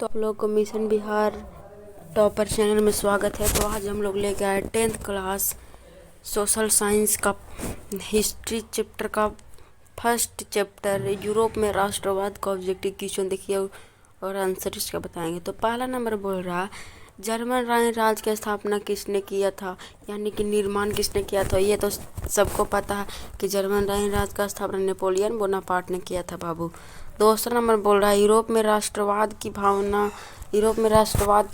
तो आप लोग को मिशन बिहार टॉपर चैनल में स्वागत है। तो आज हम लोग लेके आए 10th क्लास सोशल साइंस का हिस्ट्री चैप्टर का फर्स्ट चैप्टर यूरोप में राष्ट्रवाद का ऑब्जेक्टिव क्वेश्चन देखिए और आंसर इसका बताएंगे। तो पहला नंबर बोल रहा जर्मन राज की स्थापना किसने किया था, यानी कि निर्माण किसने किया था। ये तो सबको पता है कि जर्मन राज का स्थापना नेपोलियन बोनापार्ट ने किया था बाबू। दूसरा नंबर बोल रहा है यूरोप में राष्ट्रवाद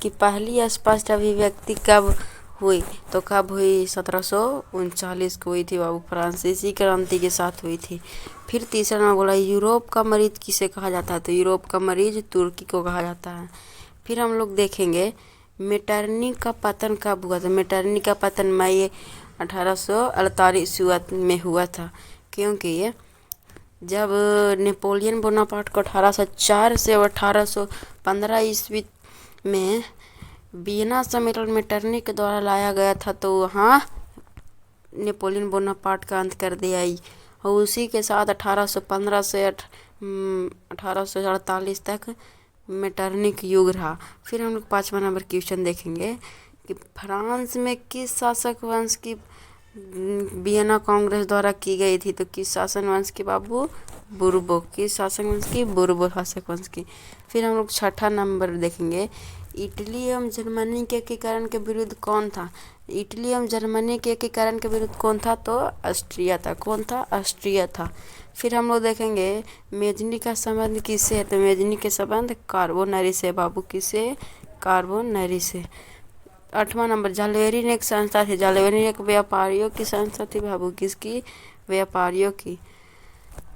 की पहली स्पष्ट अभिव्यक्ति कब हुई। तो कब हुई? 1739 को हुई थी बाबू, फ्रांसीसी क्रांति के साथ हुई थी। फिर तीसरा नंबर बोला यूरोप का मरीज किसे कहा जाता है। तो यूरोप का मरीज तुर्की को कहा जाता है। फिर हम लोग देखेंगे मेटरनी का पतन कब हुआ था। मेटरनी का पतन मई 1848 में हुआ था, क्योंकि जब नेपोलियन बोनापार्ट को 1804 से 1815 ईस्वी में वियना सम्मेलन मेटरनी के द्वारा लाया गया था, तो वहाँ नेपोलियन बोनापार्ट का अंत कर दिया। और उसी के साथ 1815 से 1848 तक मेटरनिक युग रहा। फिर हम लोग 5वां नंबर क्वेश्चन देखेंगे कि फ्रांस में किस शासक वंश की वियना कांग्रेस द्वारा की गई थी। तो किस शासन वंश की बाबू? बुर्बो। किस शासक वंश की? बुर्बो शासक वंश की। फिर हम लोग 6ठा नंबर देखेंगे इटली एवं जर्मनी के एकीकरण के विरुद्ध कौन था। इटली एवं जर्मनी के एकीकरण के विरुद्ध कौन था? तो ऑस्ट्रिया था। कौन था? ऑस्ट्रिया था। फिर हम लोग देखेंगे मेजनी का संबंध किससे है। तो मेजनी के संबंध कार्बोनरी से बाबू। किससे? कार्बोनरी से। 8वां नंबर जालवेरी ने एक संस्था थी। जालवेरी एक व्यापारियों की संस्था थी बाबू। किसकी? व्यापारियों की।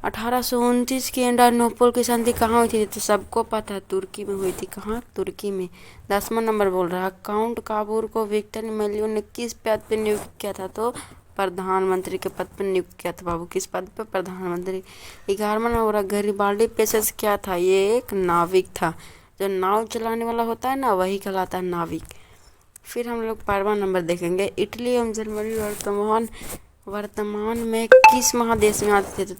1829 की एड्रियानोपल की संधि कहाँ हुई थी। तो सबको पता है तुर्की में हुई थी। कहाँ? तुर्की में। 10वां नंबर बोल रहा है काउंट काबूर को विक्टर एमेलियो ने किस पद पर नियुक्त किया था। तो प्रधानमंत्री के पद पर नियुक्त किया था बाबू। किस पद पर? प्रधानमंत्री। 11वां नंबर गैरिबाल्डी पेशेस क्या था। ये एक नाविक था। जो नाव चलाने वाला होता है ना, वही कहलाता है नाविक। फिर हम लोग 12वां नंबर देखेंगे इटली एवं जर्मनी वर्तमान में किस महादेश में आते थे।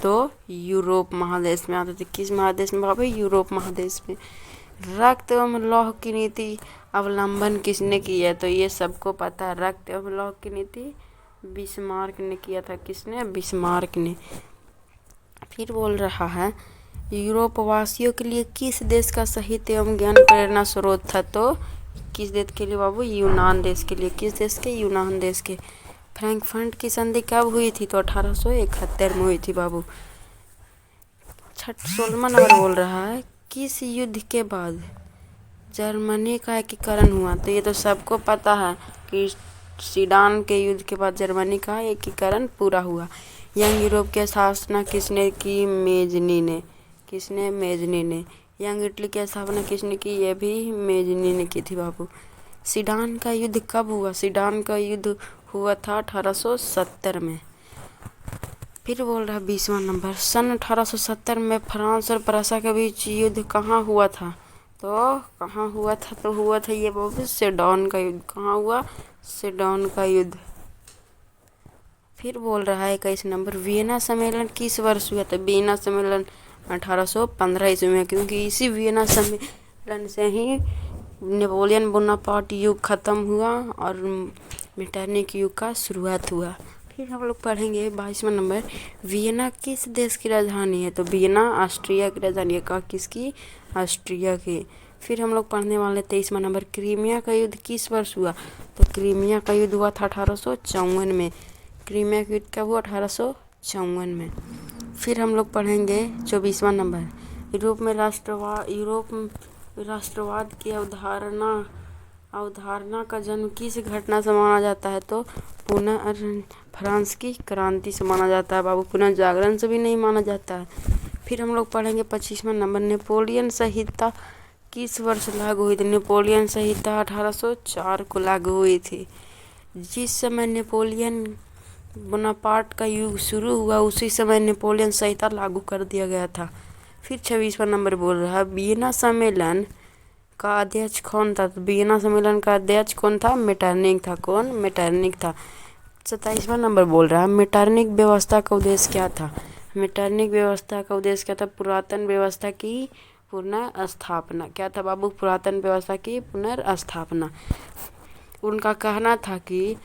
तो यूरोप महादेश में आते थे। किस महादेश में बाबू? यूरोप महादेश में। रक्त एवं लौह की नीति अवलंबन किसने की है। तो ये सबको पता है, रक्त एवं लौह की नीति बिस्मार्क ने किया था। किसने? बिस्मार्क ने। फिर बोल रहा है यूरोप वासियों के लिए किस देश का साहित्य एवं ज्ञान प्रेरणा स्रोत था। तो किस देश के लिए बाबू? यूनान देश के लिए। किस देश के? यूनान देश के। फ्रैंकफर्ट की संधि कब हुई थी। तो 1871 में हुई थी बाबू। 16वां नंबर बोल रहा है किस युद्ध के बाद जर्मनी का एकीकरण हुआ। तो ये तो सबको पता है कि सीडान के युद्ध के बाद जर्मनी का एकीकरण पूरा हुआ। यंग यूरोप की स्थापना किसने की? मेजनी ने। किसने? मेजनी ने। यंग इटली की स्थापना किसने की? ये भी मेजनी ने की थी बाबू। सीडान का युद्ध कब हुआ। सीडान का युद्ध हुआ था 1870 में। फिर बोल रहा 20वां नंबर सन 1870 में फ्रांस और प्रसा के बीच युद्ध कहाँ हुआ था। तो कहाँ हुआ था? तो हुआ था ये बाबू सेडौन का युद्ध। कहाँ हुआ? सेडौन का युद्ध। फिर बोल रहा है 21 नंबर वियना सम्मेलन किस वर्ष हुआ था। वियना सम्मेलन 1815 ईस्वी में, क्योंकि इसी वियना सम्मेलन से ही नेपोलियन बोनापार्ट युग खत्म हुआ और मेटरनिक युग का शुरुआत हुआ। फिर हम लोग पढ़ेंगे 22वां नंबर वियना किस देश की राजधानी है। तो वियना ऑस्ट्रिया की राजधानी है। का? किसकी? ऑस्ट्रिया की। फिर हम लोग पढ़ने वाले 23वां नंबर क्रीमिया का युद्ध किस वर्ष हुआ। तो क्रीमिया का युद्ध हुआ था 1854 में। क्रीमिया का युद्ध कब हुआ? 1854 में। फिर हम लोग पढ़ेंगे 24वां नंबर यूरोप में राष्ट्रवाद की अवधारणा का जन्म किस घटना से माना जाता है। तो पुनः फ्रांस की क्रांति से माना जाता है बाबू। पुनः जागरण से भी नहीं माना जाता है। फिर हम लोग पढ़ेंगे 25वां नंबर नेपोलियन संहिता किस वर्ष लागू हुई थी। नेपोलियन संहिता 1804 को लागू हुई थी। जिस समय नेपोलियन बोनापार्ट का युग शुरू हुआ उसी समय नेपोलियन संहिता लागू कर दिया गया था। फिर 26वां नंबर बोल रहा है वियना सम्मेलन का अध्यक्ष कौन था। तो वियना सम्मेलन का अध्यक्ष कौन था? मेटरनिक था। कौन? मेटरनिक था। 27वां नंबर बोल रहा है मेटरनिक व्यवस्था का उद्देश्य क्या था। मेटरनिक व्यवस्था का उद्देश्य क्या था? पुरातन व्यवस्था की पुनर्स्थापना। क्या था बाबू? पुरातन व्यवस्था की पुनर्स्थापना। उनका कहना था कि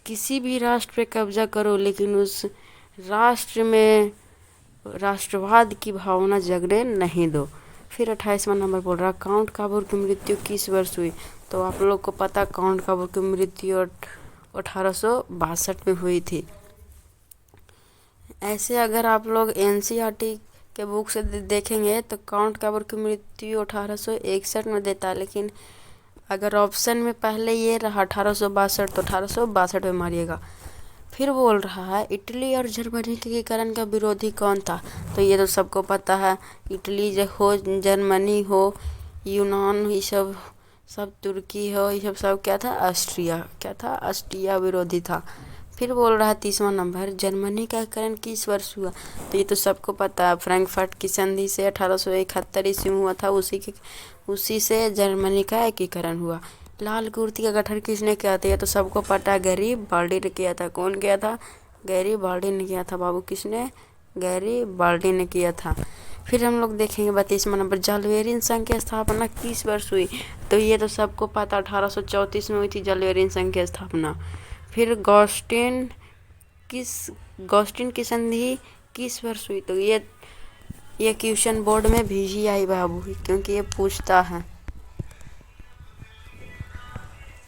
किसी भी राष्ट्र पे कब्जा करो लेकिन उस राष्ट्र में राष्ट्रवाद की भावना जगने नहीं दो। फिर 28वां नंबर बोल रहा, काउंट काबूर की मृत्यु किस वर्ष हुई? तो आप लोग को पता काउंट काबूर की मृत्यु 1862 में हुई थी। ऐसे अगर आप लोग एनसीईआरटी के बुक से देखेंगे तो काउंट काबूर की मृत्यु 1861 में देता है, लेकिन अगर ऑप्शन में पहले ये रहा 1862 तो 1862 में मारिएगा। फिर बोल रहा है इटली और जर्मनी के एकीकरण का विरोधी कौन था? तो ये तो सबको पता है, इटली जो हो, जर्मनी हो, यूनान, ये सब तुर्की हो, ये सब क्या था? ऑस्ट्रिया। क्या था? ऑस्ट्रिया विरोधी था। फिर बोल रहा है 30वां नंबर, जर्मनी का एकीकरण किस वर्ष हुआ? तो ये तो सबको पता है, फ्रैंकफर्ट की संधि से 1871 ईस्वी में हुआ था। उसी से जर्मनी का एकीकरण हुआ। लाल कुर्ती का गठन किसने किया था? ये तो सबको पता है, गैरीबाल्डी ने किया था। कौन किया था? गैरीबाल्डी ने किया था बाबू। किसने? गैरीबाल्डी ने किया था। फिर हम लोग देखेंगे 32वां नंबर, जलवेरिन संघ की स्थापना किस वर्ष हुई? तो ये तो सबको पता 1834 में हुई थी जलवेरिन संघ की स्थापना। फिर गॉस्टिन की संधि किस वर्ष हुई? तो ये क्वेश्चन बोर्ड में भेजी आई बाबू, क्योंकि ये पूछता है।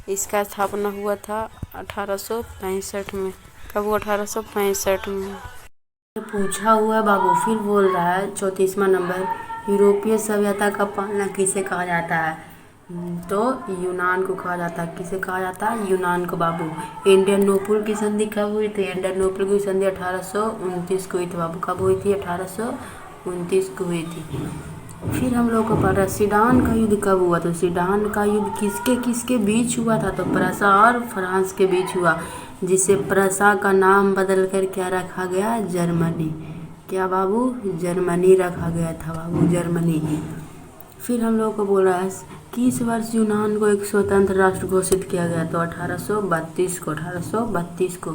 इसका स्थापना हुआ था 1865 में। कब हुआ? 1865 में पूछा हुआ बाबू। फिर बोल रहा है 34वां नंबर, यूरोपीय सभ्यता का पालना किसे कहा जाता है? तो यूनान को कहा जाता है। किसे कहा जाता है? यूनान को बाबू। एड्रियानोपल की संधि कब हुई थी? एड्रियानोपल की संधि 1829 को हुई थी बाबू। कब हुई थी? 1829 को हुई थी। फिर हम लोग को पता सीडान का युद्ध कब हुआ? तो सीडान का युद्ध किसके किसके बीच हुआ था? तो प्रसा और फ्रांस के बीच हुआ, जिसे प्रसा का नाम बदल कर क्या रखा गया? जर्मनी। क्या बाबू? जर्मनी रखा गया था बाबू, जर्मनी। फिर हम लोग को बोल रहा है किस वर्ष यूनान को एक स्वतंत्र राष्ट्र घोषित किया गया? तो 1832 को। 1832 को।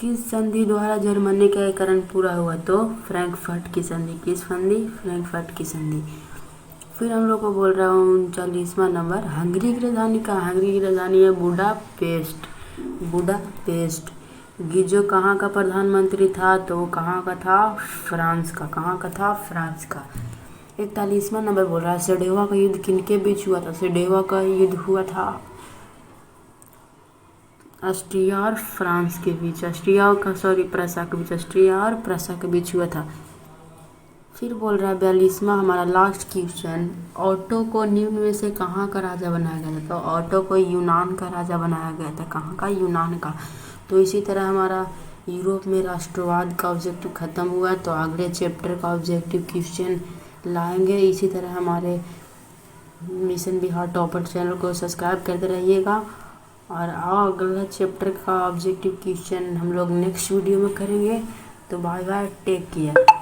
किस संधि द्वारा जर्मनी का एकीकरण पूरा हुआ? तो फ्रैंकफर्ट की संधि। किस संधि? फ्रैंकफर्ट की संधि। फिर हम लोग को बोल रहा हूँ 40वां नंबर, हंगरी की राजधानी कहाँ? हंगरी की राजधानी है बुडापेस्ट। बुडापेस्ट। गिजो कहाँ का प्रधानमंत्री था? तो वो कहाँ का था? फ्रांस का। कहाँ का था? फ्रांस का। 41वां नंबर बोल रहा है सेडोवा का युद्ध किनके बीच हुआ था? सेडोवा का युद्ध हुआ था ऑस्ट्रिया और फ्रांस के बीच। प्रसा के बीच। ऑस्ट्रिया और प्रसा के बीच हुआ था। फिर बोल रहा है 42वां हमारा लास्ट क्वेश्चन, ऑटो को निम्न में से कहाँ का राजा बनाया गया था? तो ऑटो को यूनान का राजा बनाया गया था। कहाँ का? यूनान का। तो इसी तरह हमारा यूरोप में राष्ट्रवाद का ऑब्जेक्टिव खत्म हुआ, तो अगले चैप्टर का ऑब्जेक्टिव क्वेश्चन लाएंगे। इसी तरह हमारे मिशन बिहार टॉपर चैनल को सब्सक्राइब करते रहिएगा, और अगला चैप्टर का ऑब्जेक्टिव क्वेश्चन हम लोग नेक्स्ट वीडियो में करेंगे। तो बाय बाय, टेक केयर।